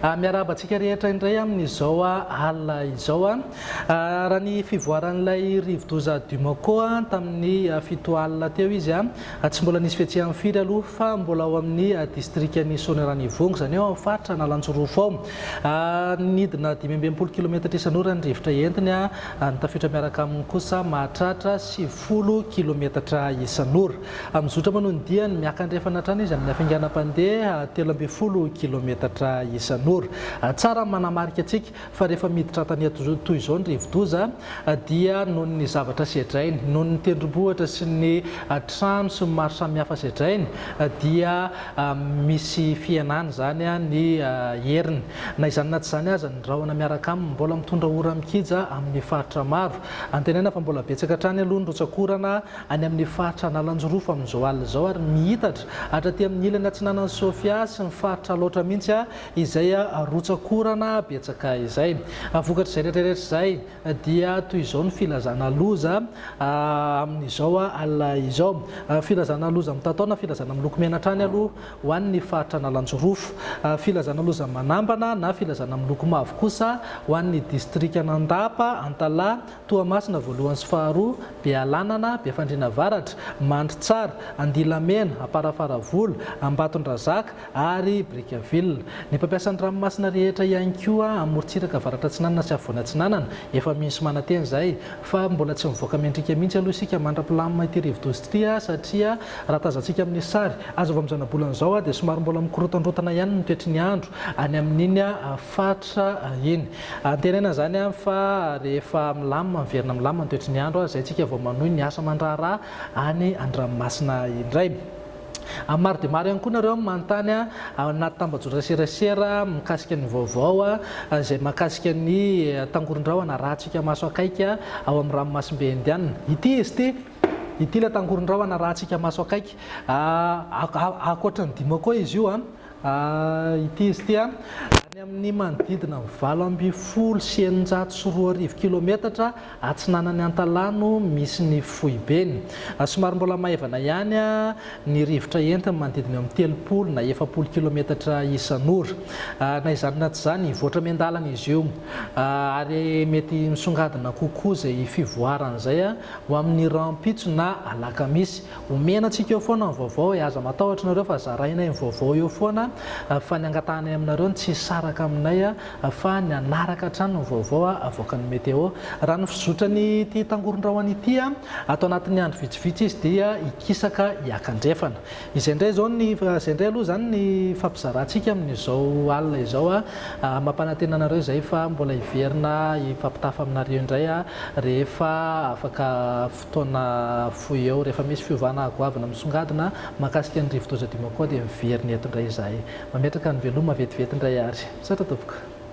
miarabantsika rehetra indray amin'izao alina izao raha ny fivoaran'ilay rivodoza Dumako tamin'ny fito alina teo izy tsy mbola nisy fietsehan'ny firy aloha fa mbola ao amin'ny distriktan'ny Soanieran'Ivongo zany eo faritra Nalanjorofo ao nidina 520 kilometatra isan'ora ny rivotra entiny nitafitra miaraka aminy kosa mahatratra 90 kilometatra isan'ora mizotra moa ny diany miakandrefana hatrany izy amin'ny hafainganam-pandeha 30 kilometatra isan'ora tsara manamarika antsika fa rehefa miditra tany toy izao ny rivodoza dia noho ny zavatra sedrainy noho ny tendrombohitra sy ny trano sy maro samihafa sedrainy dia misy fianana zany ny heriny na izany na tsy zany aza ny rahona miaraka aminy mbola mitondra ora mikija amin'ny faritra maro antenena fa mbola betsaka hatrany aloha ny rotsakorana any amin'ny faritra Nalanjorofo amin'izao alina izao ary mihitatra hatraty amin'ny ilany atsinanan'ny Sofia sy ny faritra loatra mihitsy izay rotsakorana betsaka izay vokatra izay rehetrarehetra izay dia toy izao ny filazana loza amin'izao alina izao filazana loza mitatao na filazana miloko mena hatrany aloha ho an'ny faritra Nalanjorofo filazana loza manambana na filazana miloko mavo kosa ho an'ny distriktan'Andapa Antala Toamasina voalohany sy faharoa Bealanana Befandriana Avaratra Mandritsara Andilamena Aparafaravolo Ambatondrazaka ary Brickaville ny mpampiasan'ny ranomasina rehetra ihany koa amorontsiraka avaratra atsinanana sy afovoany atsinanana efa misy mananteny izay fa mbola tsy mivoaka mendrika mihitsy aloha isika mandra-pilamina ity rivodoza ity satria raha tazantsika amin'ny sary azo avy amin'izana bolana izao dia somary mbola mikorotandrotana ihany ny toetry ny andro any amin'iny faritra iny antenena zany fa rehefa milamina miverina milamina ny toetry ny andro izay tsika vao manohy ny asa mandraharaha any an-dranomasina indray maro dia maro ihany koa nareo manontany anaty tambajotran serasera mikasika ny vaovao izay mahakasika ny tangoron-drahona rahantsika maso akaiky ao amin'ny ranomasimbe indianina ity izy ity ilay tangoron-drahona rahantsika maso akaiky akoatra ny Dimako izy io ity izy ity any amin'ny manodidina 840 kilometatra atsinanany Antalano misy ny Fohibeny somary mbola maivana ihany ny rivotra entiny manodidina amin'ny 30 na 70 kilometatra isan'ora na izany na tsy zany voatra miandalana izy io ary mety misongadina kokoa zay fivoarana izay ho amin'ny rampitso na alakamisy omena antsika eo foana ny vaovao aza matahotra nareo fa zaraina ny vaovao eo foana fa ny angatahana aminareo tsy saraka aminay fa ny anaraka hatrany ny vaovao avoakan'ny météo raha ny fizotrany ity tangoron-drahona ity atao anatin'ny andro vitsivitsy izy dia ikisaka hiakandrefana izay indray zao izay indray aloha zany ny fampizarantsika amin'izao alina izao mampanantena anareo izay fa mbola hiverina hifampitafa aminareo indray rehefa afaka fotoana fohy eo rehefa misy fiovana agoavana misongadina mahakasika ny rivodoza Dimako dia miverina eto indray izahay mametraka ny veloma vetivety indray ary satra tompoko